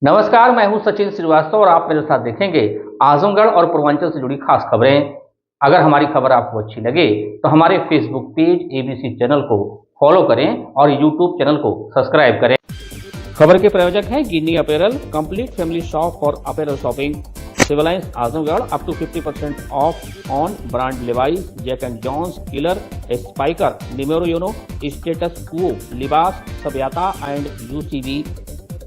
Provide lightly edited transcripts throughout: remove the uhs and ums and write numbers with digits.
नमस्कार, मैं हूं सचिन श्रीवास्तव और आप मेरे साथ देखेंगे आजमगढ़ और पूर्वांचल से जुड़ी खास खबरें। अगर हमारी खबर आपको अच्छी लगे तो हमारे फेसबुक पेज एबीसी चैनल को फॉलो करें और यूट्यूब चैनल को सब्सक्राइब करें। खबर के प्रायोजक हैं Ginni apparel, complete family shop for apparel shopping, Civil Lines Azamgarh, up to 50% off on brand Levi's, Jack and Jones, Killer, Spykar, Numero Uno, Status Quo, Libas, सब्याता and UCB,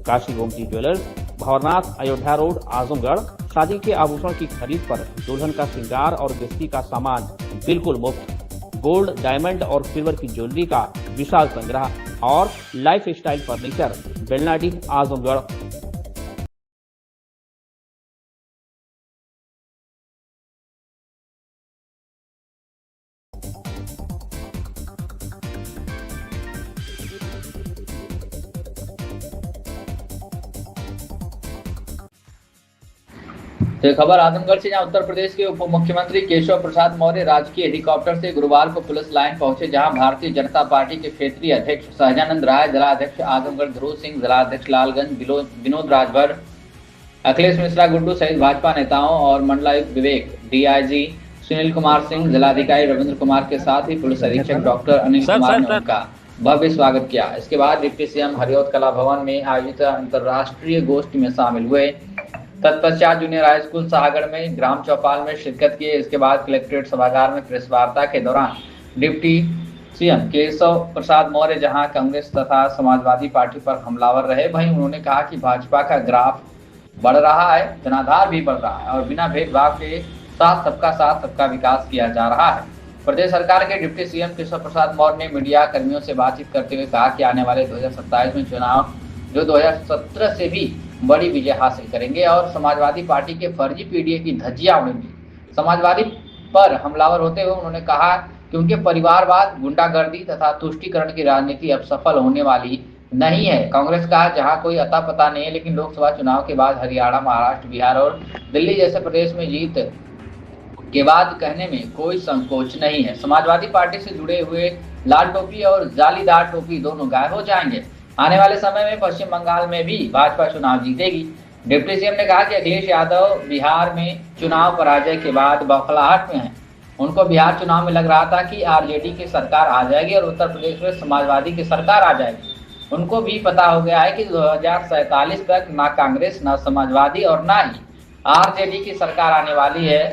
Kashi Gomti jewellers, Bhanwarnath, Ayodhya road, Azamgarh. शादी के आभूषण की खरीद पर दुल्हन का श्रृंगार और गृहस्थी का सामान बिल्कुल मुफ्त। गोल्ड, डायमंड और सिल्वर की ज्वेलरी का विशाल संग्रह और life style furniture, Belnadi, Azamgarh. तो खबर आजमगढ़ से, जहां उत्तर प्रदेश के उप मुख्यमंत्री केशव प्रसाद मौर्य राजकीय हेलीकॉप्टर से गुरुवार को पुलिस लाइन पहुंचे, जहां भारतीय जनता पार्टी के क्षेत्रीय अध्यक्ष सहजानंद राय, जिलाध्यक्ष आजमगढ़ ध्रुव सिंह, जिलाध्यक्ष लालगंज विनोद राजभर, अखिलेश मिश्रा गुड्डू सहित भाजपा नेताओं और मंडलायुक्त विवेक, डीआईजी सुनील कुमार सिंह, जिलाधिकारी रविंद्र कुमार के साथ ही पुलिस अधीक्षक डॉक्टर अनिल कुमार ने उनका भव्य स्वागत किया। इसके बाद डिप्टी सीएम हरिओत कला भवन में आयोजित अंतर्राष्ट्रीय गोष्ठी में शामिल हुए। तत्पश्चात जूनियर हाई स्कूल शाहगढ़ में ग्राम चौपाल में शिरकत किए। इसके बाद कलेक्ट्रेट सभागार में प्रेस वार्ता के दौरान डिप्टी सीएम केशव प्रसाद मौर्य जहां कांग्रेस तथा समाजवादी पार्टी पर हमलावर रहे, वहीं उन्होंने कहा कि भाजपा का ग्राफ बढ़ रहा है, जनाधार भी बढ़ रहा है और बिना भेदभाव के साथ सबका विकास किया जा रहा है। प्रदेश सरकार के डिप्टी सीएम केशव प्रसाद मौर्य ने मीडिया कर्मियों से बातचीत करते हुए कहा कि आने वाले 2027 में चुनाव जो 2017 से भी बड़ी विजय हासिल करेंगे और समाजवादी पार्टी के फर्जी पीडीए की धज्जियां उड़ेंगी। समाजवादी पर हमलावर होते हुए उन्होंने कहा कि उनके परिवारवाद, गुंडागर्दी तथा तुष्टीकरण की राजनीति अब सफल होने वाली नहीं है। कांग्रेस का जहां कोई अता पता नहीं है, लेकिन लोकसभा चुनाव के बाद हरियाणा, महाराष्ट्र, बिहार और दिल्ली जैसे प्रदेश में जीत के बाद कहने में कोई संकोच नहीं है। समाजवादी पार्टी से जुड़े हुए लाल टोपी और जालीदार टोपी दोनों गायब हो जाएंगे। आने वाले समय में पश्चिम बंगाल में भी भाजपा चुनाव जीतेगी। डिप्टी सीएम ने कहा कि अखिलेश यादव बिहार में चुनाव पराजय के बाद बौखलाहट में हैं। उनको बिहार चुनाव में लग रहा था कि आरजेडी की सरकार आ जाएगी और उत्तर प्रदेश में समाजवादी की सरकार आ जाएगी। उनको भी पता हो गया है कि 2047 तक ना कांग्रेस, ना समाजवादी और ना ही आरजेडी की सरकार आने वाली है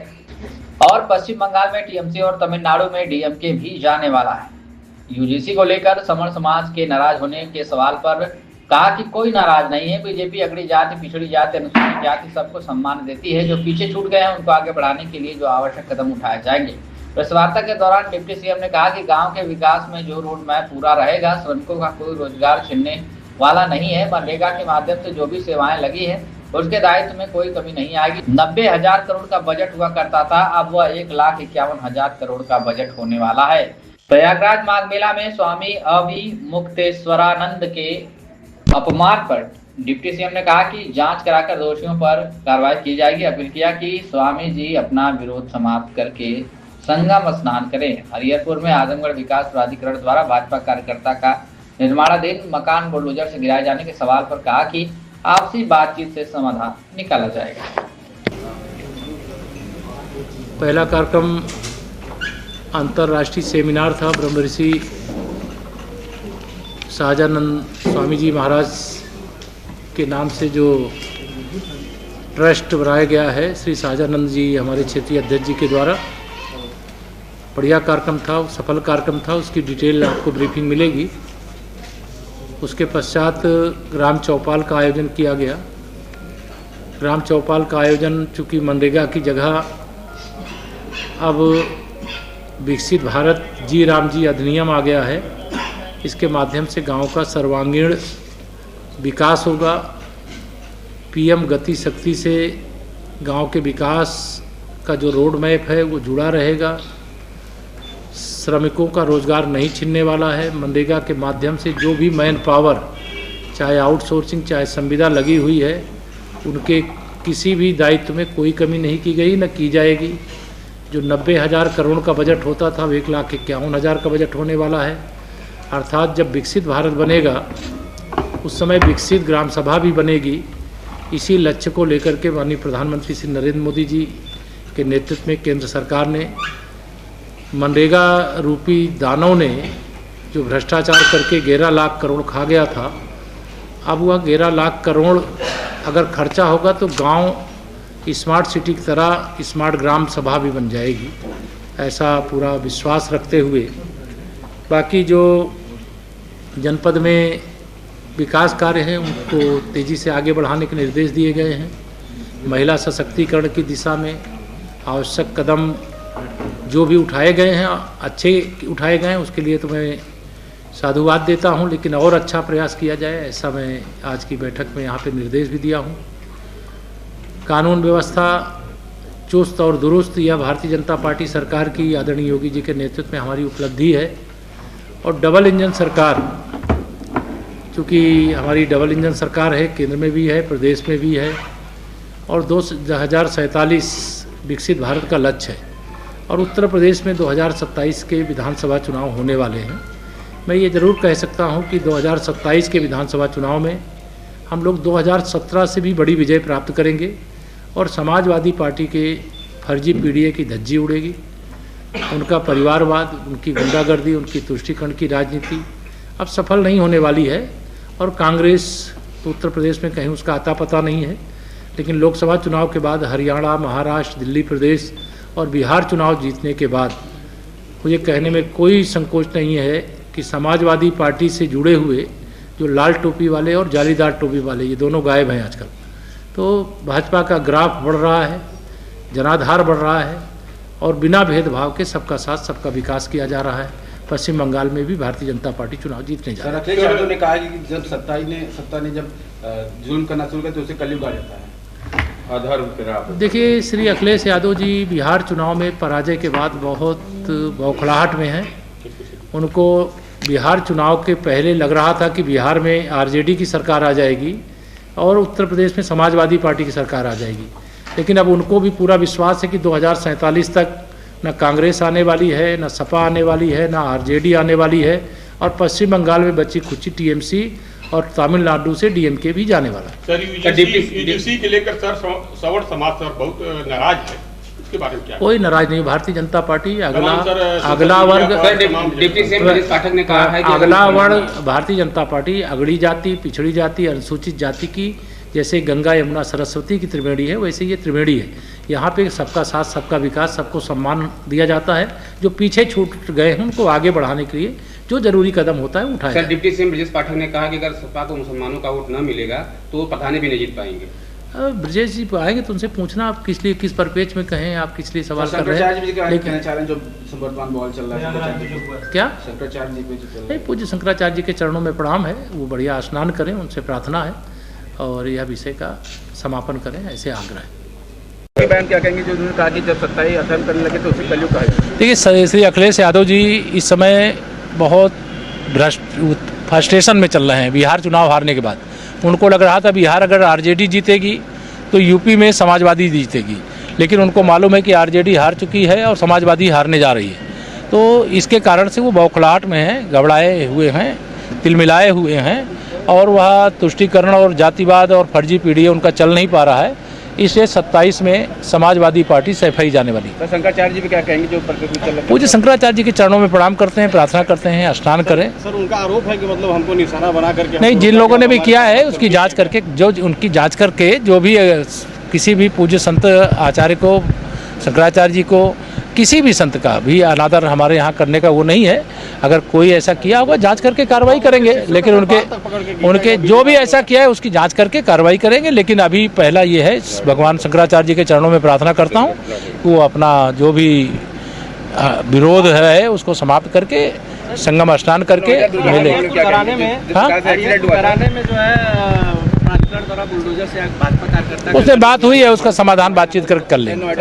और पश्चिम बंगाल में टीएमसी और तमिलनाडु में डीएमके भी जाने वाला है। यूजीसी को लेकर समण समाज के नाराज होने के सवाल पर कहा कि कोई नाराज नहीं है। बीजेपी अगड़ी जाति, पिछड़ी जाति, अनुसूचित जाति सबको सम्मान देती है। जो पीछे छूट गए हैं उनको आगे बढ़ाने के लिए जो आवश्यक कदम उठाए जाएंगे। प्रेस वार्ता के दौरान डिप्टी सीएम ने कहा कि गांव के विकास में जो रोड मैप पूरा रहेगा, श्रमिकों का कोई रोजगार छिनने वाला नहीं है। मनरेगा के माध्यम से जो भी सेवाएं लगी है उसके दायित्व में कोई कमी नहीं आएगी। 90,000 करोड़ का बजट हुआ करता था, अब वह 1,51,000 करोड़ का बजट होने वाला है। प्रयागराज माघ मेला में स्वामी अविमुक्तेश्वरानंद के अपमान पर डिप्टी सीएम ने कहा कि जांच कराकर दोषियों पर कार्रवाई की जाएगी। अपील किया कि स्वामी जी अपना विरोध समाप्त करके संगम स्नान करें। हरिहरपुर में आजमगढ़ विकास प्राधिकरण द्वारा भाजपा कार्यकर्ता का निर्माणाधीन मकान बुलडोजर से गिराए जाने के सवाल पर कहा कि आपसी बातचीत से समाधान निकाला जाएगा। पहला कार्यक्रम अंतर्राष्ट्रीय सेमिनार था। ब्रह्मऋषि सहजानंद स्वामी जी महाराज के नाम से जो ट्रस्ट बनाया गया है, श्री सहजानंद जी हमारे क्षेत्रीय अध्यक्ष जी के द्वारा, बढ़िया कार्यक्रम था, सफल कार्यक्रम था। उसकी डिटेल आपको ब्रीफिंग मिलेगी। उसके पश्चात ग्राम चौपाल का आयोजन किया गया। ग्राम चौपाल का आयोजन चूँकि मनरेगा की जगह अब विकसित भारत जी राम जी अधिनियम आ गया है, इसके माध्यम से गांव का सर्वांगीण विकास होगा। पीएम गति शक्ति से गांव के विकास का जो रोड मैप है वो जुड़ा रहेगा। श्रमिकों का रोजगार नहीं छीनने वाला है। मनरेगा के माध्यम से जो भी मैन पावर, चाहे आउटसोर्सिंग चाहे संविदा लगी हुई है, उनके किसी भी दायित्व में कोई कमी नहीं की गई, न की जाएगी। जो 90,000 करोड़ का बजट होता था, 1,51,000 का बजट होने वाला है। अर्थात जब विकसित भारत बनेगा उस समय विकसित ग्राम सभा भी बनेगी इसी लक्ष्य को लेकर के माननीय प्रधानमंत्री श्री नरेंद्र मोदी जी के नेतृत्व में केंद्र सरकार ने मनरेगा रूपी दानों ने जो भ्रष्टाचार करके 11 लाख करोड़ खा गया था, अब वह 11 लाख करोड़ अगर खर्चा होगा तो गांव स्मार्ट सिटी की तरह स्मार्ट ग्राम सभा भी बन जाएगी, ऐसा पूरा विश्वास रखते हुए बाकी जो जनपद में विकास कार्य हैं उनको तेज़ी से आगे बढ़ाने के निर्देश दिए गए हैं। महिला सशक्तिकरण की दिशा में आवश्यक कदम जो भी उठाए गए हैं अच्छे उठाए गए हैं, उसके लिए तो मैं साधुवाद देता हूं, लेकिन और अच्छा प्रयास किया जाए ऐसा मैं आज की बैठक में यहाँ पे निर्देश भी दिया हूं। कानून व्यवस्था चुस्त और दुरुस्त यह भारतीय जनता पार्टी सरकार की आदरणीय योगी जी के नेतृत्व में हमारी उपलब्धि है। और डबल इंजन सरकार, चूँकि हमारी डबल इंजन सरकार है, केंद्र में भी है, प्रदेश में भी है, और 2047 विकसित भारत का लक्ष्य है और उत्तर प्रदेश में 2027 के विधानसभा चुनाव होने वाले हैं। मैं ये ज़रूर कह सकता हूँ कि 2027 के विधानसभा चुनाव में हम लोग 2017 से भी बड़ी विजय प्राप्त करेंगे और समाजवादी पार्टी के फर्जी पीडीए की धज्जी उड़ेगी। उनका परिवारवाद, उनकी गुंडागर्दी, उनकी तुष्टीकरण की राजनीति अब सफल नहीं होने वाली है और कांग्रेस तो उत्तर प्रदेश में कहीं उसका आता पता नहीं है, लेकिन लोकसभा चुनाव के बाद हरियाणा, महाराष्ट्र, दिल्ली प्रदेश और बिहार चुनाव जीतने के बाद मुझे कहने में कोई संकोच नहीं है कि समाजवादी पार्टी से जुड़े हुए जो लाल टोपी वाले और जालीदार टोपी वाले ये दोनों गायब हैं आजकल। तो भाजपा का ग्राफ बढ़ रहा है, जनाधार बढ़ रहा है और बिना भेदभाव के सबका साथ सबका विकास किया जा रहा है। पश्चिम बंगाल में भी भारतीय जनता पार्टी चुनाव जीतने जा रही है। यादव ने कहा कि जब सत्ता ने जब जुल्म करना शुरू किया तो उसे कलयुग आ जाता है। देखिए, श्री अखिलेश यादव जी बिहार चुनाव में पराजय के बाद बहुत बौखलाहट में हैं। उनको बिहार चुनाव के पहले लग रहा था कि बिहार में आरजेडी की सरकार आ जाएगी और उत्तर प्रदेश में समाजवादी पार्टी की सरकार आ जाएगी, लेकिन अब उनको भी पूरा विश्वास है कि 2047 तक न कांग्रेस आने वाली है, न सपा आने वाली है, न आरजेडी आने वाली है और पश्चिम बंगाल में बची खुची टीएमसी और तमिलनाडु से डीएमके भी जाने वाला। सर, यूजीसी के लेकर सर सवर्ण समाज सर बहुत नाराज है, इसके बारे में क्या? कोई नाराज नहीं। भारतीय जनता पार्टी अगला वर्ग, डिप्टी सीएम ब्रजेश पाठक ने कहा है कि अगला वर्ग भारतीय जनता पार्टी अगड़ी जाति, पिछड़ी जाति, अनुसूचित जाति की जैसे गंगा यमुना सरस्वती की त्रिवेणी है वैसे ये त्रिवेणी है। यहाँ पे सबका साथ सबका विकास, सबको सम्मान दिया जाता है। जो पीछे छूट गए हैं उनको आगे बढ़ाने के लिए जो जरूरी कदम होता है उठाया। Sir, deputy CM Brajesh Pathak ने कहा कि अगर सपा को मुसलमानों का वोट न मिलेगा तो वो पठाने भी नहीं जीत पाएंगे। ब्रजेश जी आएंगे तो उनसे पूछना आप किस लिए, किस परिपेक्ष में कहें, आप किस लिए सवाल कर रहे हैं। क्या नहीं, पूज्य शंकराचार्य जी के चरणों में प्रणाम है, वो बढ़िया स्नान करें, उनसे प्रार्थना है और यह विषय का समापन करें, ऐसे आग्रह है। बयान क्या कहेंगे जो उन्होंने कहा कि जब सत्ता ही अथर्व करने लगे तो उसे कलयुग कहा? देखिए, श्री अखिलेश यादव जी इस समय बहुत फ्रस्ट्रेशन में चल रहे हैं। बिहार चुनाव हारने के बाद उनको लग रहा था बिहार अगर आरजेडी जीतेगी तो यूपी में समाजवादी जीतेगी, लेकिन उनको मालूम है कि आरजेडी हार चुकी है और समाजवादी हारने जा रही है। तो इसके कारण से वो बौखलाहट में हैं, घबराए हुए हैं, तिलमिलाए हुए हैं और वह तुष्टीकरण और जातिवाद और फर्जी पीढ़ी उनका चल नहीं पा रहा है। इसलिए 27 में समाजवादी पार्टी सफाई जाने वाली। तो शंकराचार्य जी भी क्या कहेंगे जो चल रहा है? पूज्य शंकराचार्य जी के चरणों में प्रणाम करते हैं, प्रार्थना करते हैं, स्नान करें। सर, उनका आरोप है कि मतलब हमको निशाना बना करके नहीं, जिन लोगों ने भी किया है उसकी जांच करके, जो उनकी जांच करके जो भी किसी भी पूज्य संत आचार्य को, शंकराचार्य जी को, किसी भी संत का भी अनादर हमारे यहाँ करने का वो नहीं है। अगर कोई ऐसा किया होगा जांच करके कार्रवाई करेंगे, लेकिन उनके जो भी ऐसा किया है उसकी जांच करके कार्रवाई करेंगे। लेकिन अभी पहला ये है, भगवान शंकराचार्य जी के चरणों में प्रार्थना करता हूँ वो अपना जो भी विरोध है उसको समाप्त करके संगम स्नान करके मिले। उससे बात हुई है, उसका समाधान बातचीत कर लेंगे।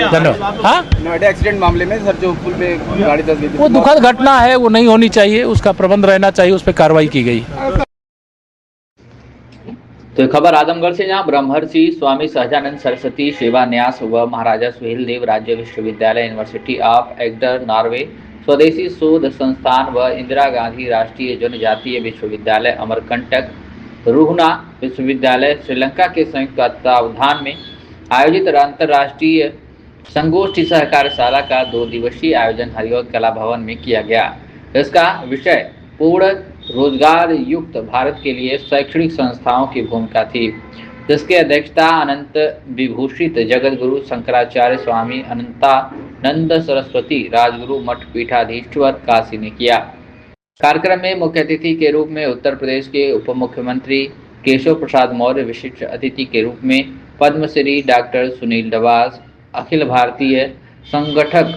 धन्यवाद। हाँ, नोएडा एक्सीडेंट मामले में सर जो पुल पे गाड़ी दस गई, वो दुखद घटना है, वो नहीं होनी चाहिए, उसका प्रबंध रहना चाहिए, उस पर कार्रवाई की गई। तो खबर आजमगढ़ से, जहां ब्रह्मर्षि स्वामी सहजानंद सरस्वती सेवा न्यास व महाराजा सुहेलदेव राज्य विश्वविद्यालय यूनिवर्सिटी ऑफ एग्डर नॉर्वे, स्वदेशी शोध संस्थान व इंदिरा गांधी राष्ट्रीय जनजातीय विश्वविद्यालय अमरकंटक रूहना विश्वविद्यालय श्रीलंका के संयुक्त तत्वावधान में आयोजित अंतर्राष्ट्रीय संगोष्ठी सह कार्यशाला का 2 दिवसीय आयोजन हरिऔध कला भवन में किया गया। इसका विषय पूर्ण रोजगार युक्त भारत के लिए शैक्षणिक संस्थाओं की भूमिका थी, जिसकी अध्यक्षता अनंत विभूषित जगत गुरु शंकराचार्य स्वामी अनंतानंद सरस्वती राजगुरु मठ पीठाधीश्वर काशी ने किया। कार्यक्रम में मुख्य अतिथि के रूप में उत्तर प्रदेश के उप मुख्यमंत्री केशव प्रसाद मौर्य, विशिष्ट अतिथि के रूप में पद्मश्री डॉक्टर सुनील डबास, अखिल भारतीय संगठक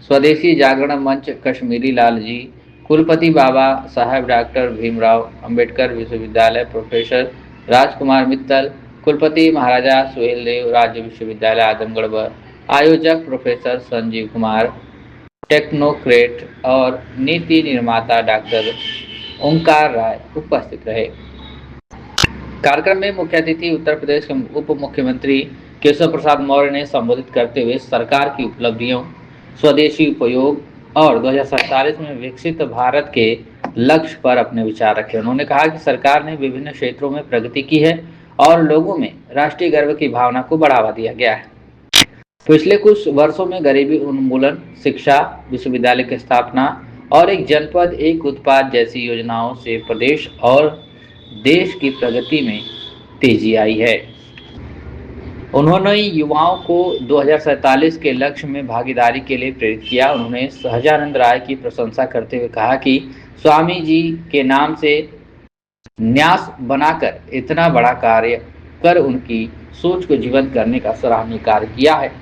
स्वदेशी जागरण मंच कश्मीरी लाल जी, कुलपति बाबा साहब डॉक्टर भीमराव अंबेडकर विश्वविद्यालय प्रोफेसर राजकुमार मित्तल, कुलपति महाराजा सुहेल देव राज्य विश्वविद्यालय आजमगढ़ व आयोजक प्रोफेसर संजीव कुमार, टेक्नोक्रेट और नीति निर्माता डॉक्टर ओंकार राय उपस्थित रहे। कार्यक्रम में मुख्य अतिथि उत्तर प्रदेश के उप मुख्यमंत्री केशव प्रसाद मौर्य ने संबोधित करते हुए सरकार की उपलब्धियों, स्वदेशी उपयोग और 2047 में विकसित भारत के लक्ष्य पर अपने विचार रखे। उन्होंने कहा कि सरकार ने विभिन्न क्षेत्रों में प्रगति की है और लोगों में राष्ट्रीय गर्व की भावना को बढ़ावा दिया गया है। पिछले कुछ वर्षों में गरीबी उन्मूलन, शिक्षा, विश्वविद्यालय की स्थापना और एक जनपद एक उत्पाद जैसी योजनाओं से प्रदेश और देश की प्रगति में तेजी आई है। उन्होंने युवाओं को 2047 के लक्ष्य में भागीदारी के लिए प्रेरित किया। उन्होंने सहजानंद राय की प्रशंसा करते हुए कहा कि स्वामी जी के नाम से न्यास बनाकर इतना बड़ा कार्य कर उनकी सोच को जीवंत करने का सराहनीय कार्य किया है।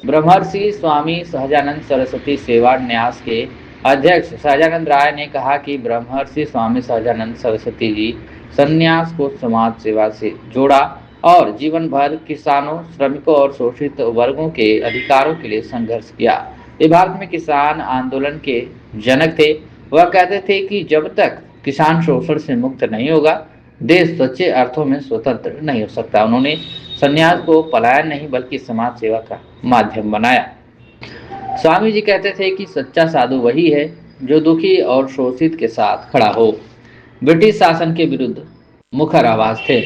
ब्रह्मर्षि स्वामी सहजानंद सरस्वती सेवा न्यास के अध्यक्ष सहजानंद राय ने कहा कि ब्रह्मर्षि स्वामी सहजानंद सरस्वती जी संन्यास को समाज सेवा से जोड़ा और जीवन भर किसानों, श्रमिकों और शोषित वर्गों के अधिकारों के लिए संघर्ष किया। वे भारत में किसान आंदोलन के जनक थे। वह कहते थे कि जब तक किसान शोषण से मुक्त नहीं होगा, देश सच्चे अर्थों में स्वतंत्र नहीं हो सकता। उन्होंने संन्यास को पलायन नहीं बल्कि समाज सेवा का माध्यम बनाया। स्वामी जी कहते थे कि सच्चा साधु वही है जो दुखी और शोषित के साथ खड़ा हो। ब्रिटिश शासन के विरुद्ध मुखर आवाज थे।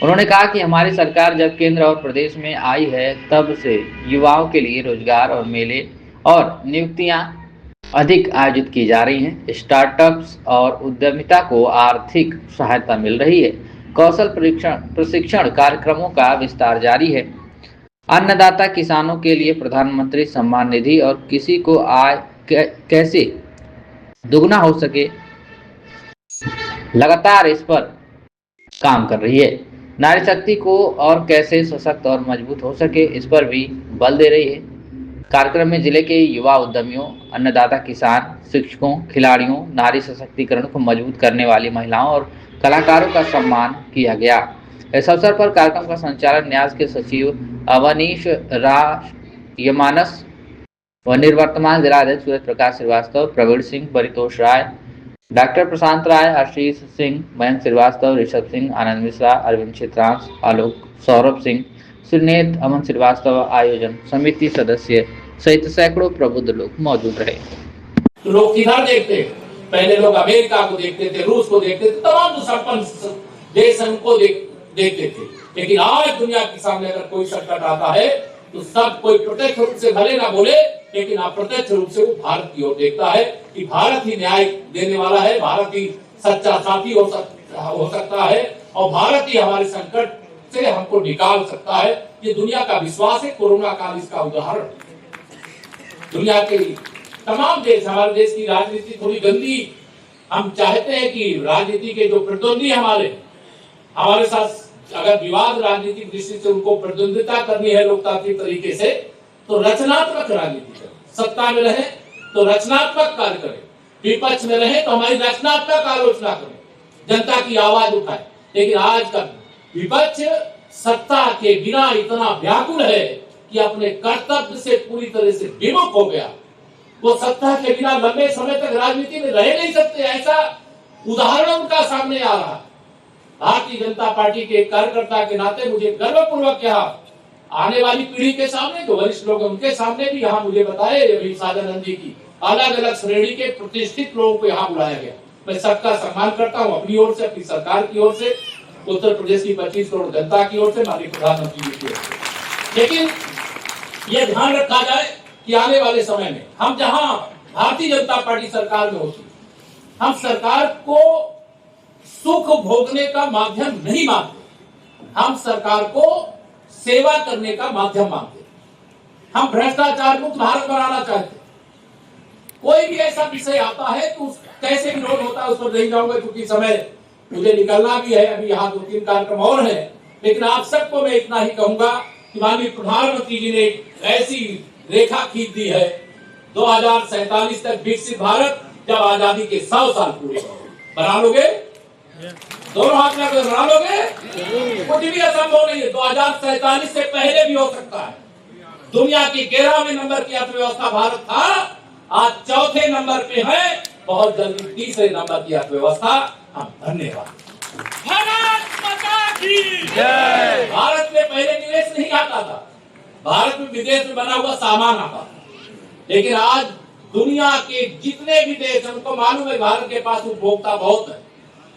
उन्होंने कहा कि हमारी सरकार जब केंद्र और प्रदेश में आई है तब से युवाओं के लिए रोजगार और मेले और नियुक्तियां अधिक आयोजित की जा रही हैं। स्टार्टअप्स और उद्यमिता को आर्थिक सहायता मिल रही है। कौशल प्रशिक्षण कार्यक्रमों का विस्तार जारी है। अन्नदाता किसानों के लिए प्रधानमंत्री सम्मान निधि और किसी को आय कैसे दुगना हो सके, लगातार इस पर काम कर रही है। नारी शक्ति को और कैसे सशक्त और मजबूत हो सके, इस पर भी बल दे रही है। कार्यक्रम में जिले के युवा उद्यमियों, अन्नदाता किसान, शिक्षकों, खिलाड़ियों, नारी सशक्तिकरण को मजबूत करने वाली महिलाओं और कलाकारों का सम्मान किया गया। इस अवसर पर कार्यक्रम का संचालन न्यास के सचिव अवनीश रायमानस व निर्वर्तमान जिलाध्यक्ष सूरज प्रकाश श्रीवास्तव, प्रवीण सिंह, परितोष राय, डॉक्टर प्रशांत राय, आशीष सिंह, मयंक श्रीवास्तव, ऋषभ सिंह, आनंद मिश्रा, अरविंद चित्रांश, आलोक, सौरभ सिंह, श्रीनेत, अमन श्रीवास्तव, आयोजन समिति सदस्य सहित सैकड़ों प्रबुद्ध लोग मौजूद रहे। तो लोग किधर देखते, पहले लोग अमेरिका को देखते थे, रूस को देखते थे, तमाम संपन्न देश उनको देखते थे। लेकिन आज दुनिया के सामने अगर कोई संकट आता है तो सब कोई प्रत्यक्ष रूप से भले ना बोले, लेकिन अप्रत्यक्ष रूप से वो भारत की ओर देखता है कि भारत ही न्याय देने वाला है, भारत ही सच्चा साथी हो सकता है और भारत ही हमारे संकट से हमको निकाल सकता है। ये दुनिया का विश्वास है। कोरोना काल इसका उदाहरण। दुनिया के तमाम देश, हमारे देश की राजनीति थोड़ी गंदी, हम चाहते हैं कि राजनीति के जो प्रतिद्वंदी हमारे साथ अगर विवाद राजनीतिक दृष्टि से उनको प्रतिद्वंदिता करनी है लोकतांत्रिक तरीके से, तो रचनात्मक राजनीति करें। सत्ता में रहे तो रचनात्मक कार्य करें, विपक्ष में रहे तो हमारी रचनात्मक आलोचना करें, जनता की आवाज उठाए। लेकिन आज का विपक्ष सत्ता के बिना इतना व्याकुल है कि अपने कर्तव्य से पूरी तरह से विमुख हो गया। वो सत्ता के बिना लंबे समय तक राजनीति में रह नहीं सकते, ऐसा उदाहरण उनका सामने आ रहा। भारतीय जनता पार्टी के कार्यकर्ता के नाते मुझे गर्वपूर्वक यहाँ आने वाली पीढ़ी के सामने, जो वरिष्ठ लोग हैं उनके सामने भी यहाँ मुझे बताए, अभी साजानंद जी की अलग अलग श्रेणी के प्रतिष्ठित लोगों को यहाँ बुलाया गया। मैं सबका सम्मान करता हूं, अपनी ओर से, अपनी सरकार की ओर से, उत्तर प्रदेश की 25 करोड़ जनता की ओर से, माननीय प्रधानमंत्री जी की ओर से। लेकिन यह ध्यान रखा जाए कि आने वाले समय में हम जहां भारतीय जनता पार्टी सरकार में होती, हम सरकार को सुख भोगने का माध्यम नहीं मानते, हम सरकार को सेवा करने का माध्यम मानते। हम भ्रष्टाचार मुक्त भारत बनाना चाहते। कोई भी ऐसा विषय आता है तो कैसे विरोध होता है उस पर नहीं जाऊंगा, क्योंकि समय मुझे निकलना भी है, अभी यहाँ 2-3 कार्यक्रम और है। लेकिन आप सबको मैं इतना ही कहूंगा कि माननीय प्रधानमंत्री जी ने एक ऐसी रेखा खींच दी है 2047 तक विकसित भारत, जब आजादी के 100 साल पूरे बना लोगे, दोनों हाथ में बना लोगे, कुछ भी असंभव नहीं है। 2047 से पहले भी हो सकता है। दुनिया की 11वें नंबर की अर्थव्यवस्था भारत था, आज 4थे नंबर पे है, बहुत जल्दी 3रे नंबर की अर्थव्यवस्था। हम धन्यवाद। भारत माता की जय। भारत में पहले निवेश नहीं आता था, भारत में विदेश में बना हुआ सामान आता था, लेकिन आज दुनिया के जितने भी देश हैं उनको मालूम है भारत के पास उपभोक्ता बहुत है।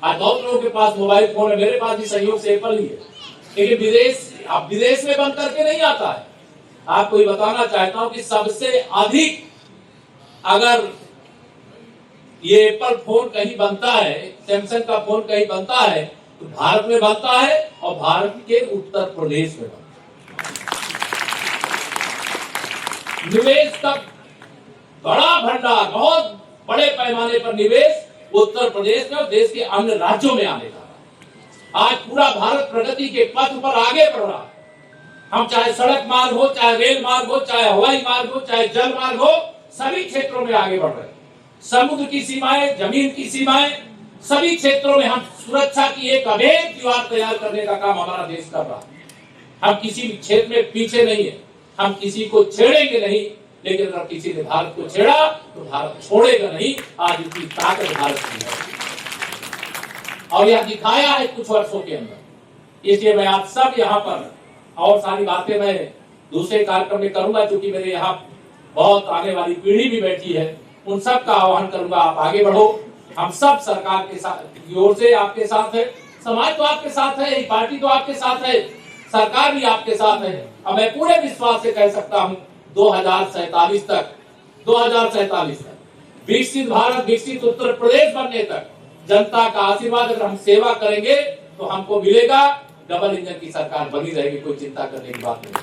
आज बहुत लोगों के पास मोबाइल फोन है, मेरे पास भी संयोग से एप्पल ही है, लेकिन विदेश में बंद करके नहीं आता है। आपको ये बताना चाहता हूं कि सबसे अधिक अगर ये एप्पल फोन कहीं बनता है, सैमसंग का फोन कहीं बनता है, तो भारत में बनता है, और भारत के उत्तर प्रदेश में बनता है। निवेश का बड़ा भंडार, बहुत बड़े पैमाने पर निवेश उत्तर प्रदेश में और देश के अन्य राज्यों में आने लगा। आज पूरा भारत प्रगति के पथ पर आगे बढ़ रहा है। हम चाहे सड़क मार्ग हो, चाहे रेल मार्ग हो, चाहे हवाई मार्ग हो, चाहे जल मार्ग हो, सभी क्षेत्रों में आगे बढ़ रहे हैं। समुद्र की सीमाएं, जमीन की सीमाएं, सभी क्षेत्रों में हम सुरक्षा की एक अभेद दीवार तैयार करने का काम हमारा देश कर रहा है। हम किसी भी क्षेत्र में पीछे नहीं है, हम किसी को छेड़ेंगे नहीं, लेकिन अगर किसी ने भारत को छेड़ा तो भारत छोड़ेगा नहीं। आज इसकी ताकत भारत की है और यह दिखाया है कुछ वर्षों के अंदर। इसलिए मैं आप सब यहाँ पर, और सारी बातें मैं दूसरे कार्यक्रम में करूंगा, क्योंकि मेरे यहाँ बहुत आने वाली पीढ़ी भी बैठी है, उन सब का आह्वान करूंगा, आप आगे बढ़ो। हम सब सरकार के साथ की ओर से आपके साथ है, समाज तो आपके साथ है, पार्टी तो आपके साथ है, सरकार भी आपके साथ है। और मैं पूरे विश्वास से कह सकता हूँ 2047 तक विकसित भारत, विकसित उत्तर प्रदेश बनने तक जनता का आशीर्वाद अगर हम सेवा करेंगे तो हमको मिलेगा। डबल इंजन की सरकार बनी रहेगी, कोई चिंता करने की बात नहीं।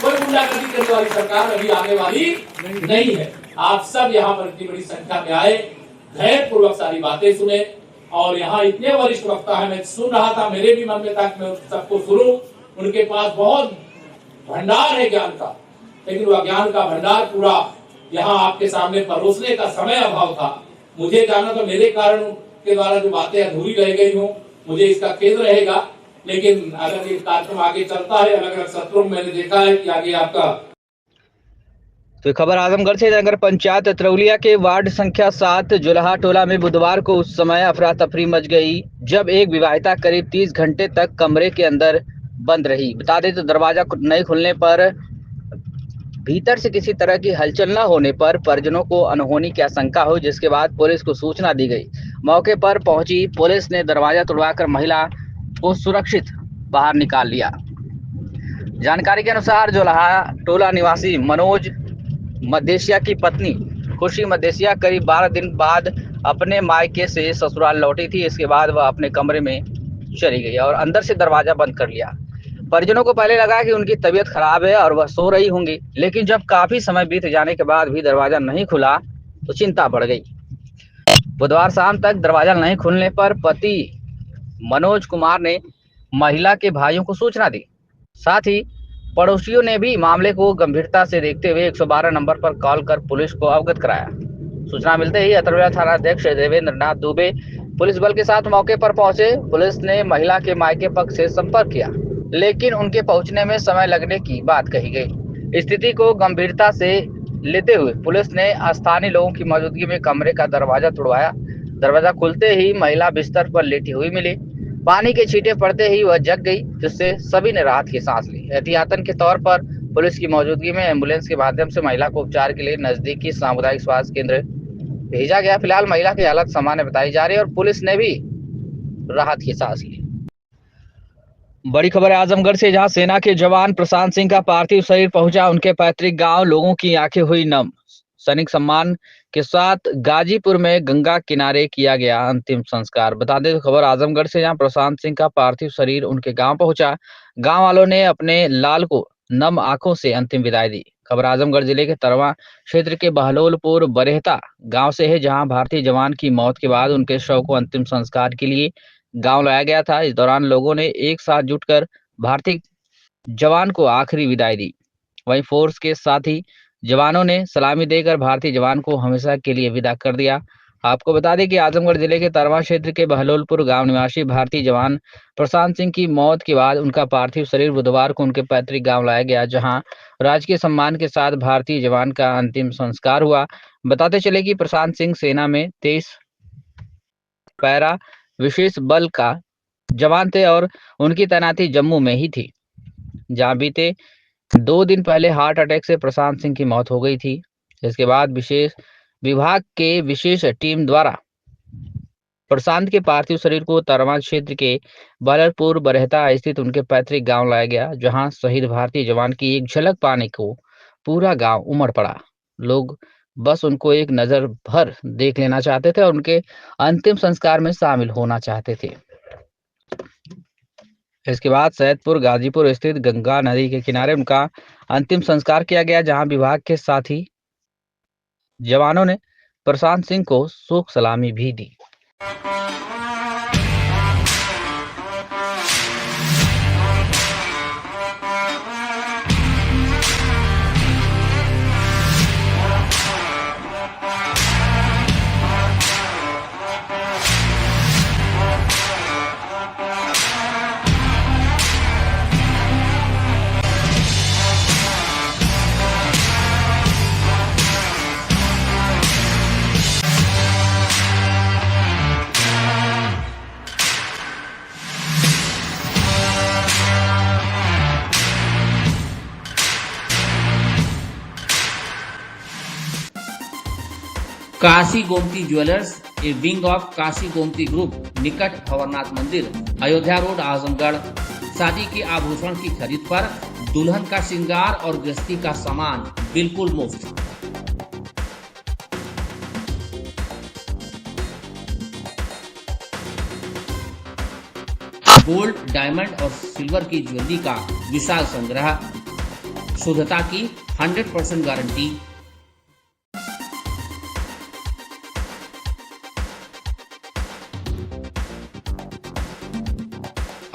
कोई गुंडागर्दी करने वाली सरकार अभी आने वाली नहीं है। आप सब यहाँ पर इतनी बड़ी संख्या में आए, धैर्य पूर्वक सारी बातें सुने, और यहाँ इतने वरिष्ठ वक्ता है, मैं सुन रहा था, मेरे भी मन में था कि मैं सबको सुनूं। उनके पास बहुत भंडार है ज्ञान का, लेकिन वह ज्ञान का भंडार पूरा यहाँ आपके सामने परोसने का समय अभाव था। मुझे जाना तो मेरे कारण के द्वारा जो बातें अधूरी रह गई हूँ, मुझे इसका खेद रहेगा। लेकिन अगर ये कार्यक्रम आगे चलता है, अलग अलग सत्रों में मैंने देखा है कि आगे आपका। तो खबर आजमगढ़ से। नगर पंचायत तरौलिया के वार्ड संख्या 7 जुलाहा टोला में बुधवार को उस समय अफरा तफरी मच गई जब एक विवाहिता करीब 30 घंटे तक कमरे के अंदर बंद रही। बता दें तो दरवाजा नहीं खुलने पर, भीतर से किसी तरह की हलचल न होने पर परिजनों को अनहोनी की आशंका हुई, जिसके बाद पुलिस को सूचना दी गई। मौके पर पहुंची पुलिस ने दरवाजा तोड़वाकर महिला को सुरक्षित बाहर निकाल लिया। जानकारी के अनुसार जुलाहा टोला निवासी मनोज मदेशिया की पत्नी खुशी मदेशिया करीब 12 दिन बाद अपने मायके से ससुराल लौटी थी। इसके बाद वह अपने कमरे में चली गई और अंदर से दरवाजा बंद कर लिया। परिजनों को पहले लगा कि उनकी तबीयत खराब है और वह सो रही होंगी, लेकिन जब काफी समय बीत जाने के बाद भी दरवाजा नहीं खुला तो चिंता बढ़ गई। बुधवार शाम तक दरवाजा नहीं खुलने पर पति मनोज कुमार ने महिला के भाइयों को सूचना दी। साथ ही पड़ोसियों ने भी मामले को गंभीरता से देखते हुए 112 नंबर पर कॉल कर पुलिस को अवगत कराया। सूचना मिलते ही अतरौलिया थाना अध्यक्ष देवेंद्र नाथ दुबे पुलिस बल के साथ मौके पर पहुंचे। पुलिस ने महिला के मायके पक्ष से संपर्क किया, लेकिन उनके पहुंचने में समय लगने की बात कही गई। स्थिति को गंभीरता से लेते हुए पुलिस ने स्थानीय लोगों की मौजूदगी में कमरे का दरवाजा तोड़वाया। दरवाजा खुलते ही महिला बिस्तर पर लेटी हुई मिली। पानी के छींटे पड़ते ही वह जग गई, जिससे सभी ने राहत की सांस ली। एहतियातन के तौर पर पुलिस की मौजूदगी में एम्बुलेंस के माध्यम से महिला को उपचार के लिए नजदीकी सामुदायिक स्वास्थ्य केंद्र भेजा गया। फिलहाल महिला की हालत सामान्य बताई जा रही है और पुलिस ने भी राहत की सांस ली। बड़ी खबर है आजमगढ़ से, जहां सेना के जवान प्रशांत सिंह का पार्थिव शरीर पहुंचा उनके पैतृक गांव। लोगों की आंखें हुई नम। सैनिक सम्मान के साथ गाजीपुर में गंगा किनारे किया गया अंतिम संस्कार। बता दें तो खबर आजमगढ़ से, जहां प्रशांत सिंह का पार्थिव शरीर उनके गांव पहुंचा। गांव वालों ने अपने लाल को नम आंखों से अंतिम विदाई दी। खबर आजमगढ़ जिले के तरवा क्षेत्र के बहलोलपुर बरेहता गांव से है, जहां भारतीय जवान की मौत के बाद उनके शव को अंतिम संस्कार के लिए गांव लाया गया था। इस दौरान लोगों ने एक साथ जुटकर भारतीय जवान को आखिरी विदाई दी। वहीं फोर्स के साथी जवानों ने सलामी देकर भारतीय जवान को हमेशा के लिए विदा कर दिया। आपको बता दें कि आजमगढ़ जिले के तरवा क्षेत्र के बहलोलपुर गांव निवासी भारतीय जवान प्रशांत सिंह की मौत के बाद उनका पार्थिव शरीर बुधवार को उनके पैतृक गांव लाया गया, जहां राजकीय सम्मान के साथ भारतीय जवान का अंतिम संस्कार हुआ। बताते चले कि प्रशांत सिंह सेना में 23 पैरा विशेष बल का जवान थे और उनकी तैनाती जम्मू में ही थी, जहां बीते 2 दिन पहले हार्ट अटैक से प्रशांत सिंह की मौत हो गई थी। इसके बाद विशेष विभाग के विशेष टीम द्वारा प्रशांत के पार्थिव शरीर को तरवा क्षेत्र के बलरपुर बरहता स्थित उनके पैतृक गांव लाया गया, जहां शहीद भारतीय जवान की एक झलक पाने को पूरा गांव उमड़ पड़ा। लोग बस उनको एक नजर भर देख लेना चाहते थे और उनके अंतिम संस्कार में शामिल होना चाहते थे। इसके बाद सैदपुर गाजीपुर स्थित गंगा नदी के किनारे उनका अंतिम संस्कार किया गया, जहां विभाग के साथी जवानों ने प्रशांत सिंह को शोक सलामी भी दी। Kashi Gomti jewellers, a wing of Kashi Gomti group, निकट भंवरनाथ मंदिर, अयोध्या रोड, आजमगढ़। शादी के आभूषण की खरीद पर दुल्हन का श्रृंगार और गृहस्थी का सामान बिल्कुल मुफ्त। गोल्ड, डायमंड और सिल्वर की ज्वेलरी का विशाल संग्रह, शुद्धता की 100% गारंटी।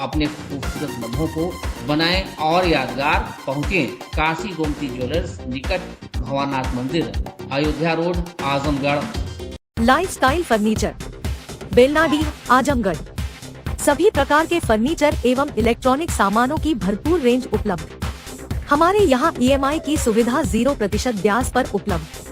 अपने खूबसूरत लम्हों को बनाएं और यादगार। पहुंचे काशी गोमती ज्वेलर्स, निकट भंवरनाथ मंदिर, Ayodhya road, Azamgarh. Lifestyle furniture, Belnadi, Azamgarh. सभी प्रकार के फर्नीचर एवं इलेक्ट्रॉनिक सामानों की भरपूर रेंज उपलब्ध। हमारे यहाँ EMI की सुविधा 0% ब्याज पर उपलब्ध।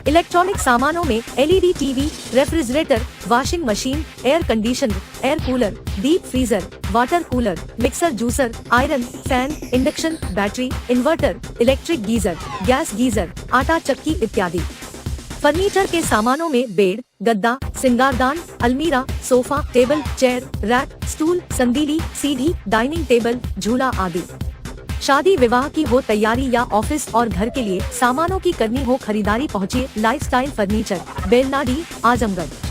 इलेक्ट्रॉनिक सामानों में LED TV, refrigerator, washing machine, air conditioner, air cooler, deep freezer, water cooler, mixer juicer, iron, fan, induction, battery, inverter, electric geyser, gas geyser, आटा चक्की इत्यादि। फर्नीचर के सामानों में बेड, गद्दा, सिंगारदान, अलमीरा, sofa, table, chair, rack, stool, संदीली, सीढ़ी, डाइनिंग टेबल, झूला आदि। शादी विवाह की हो तैयारी या ऑफिस और घर के लिए सामानों की करनी हो खरीदारी, पहुंचिए लाइफस्टाइल फर्नीचर, बेलनाडी, आजमगढ़।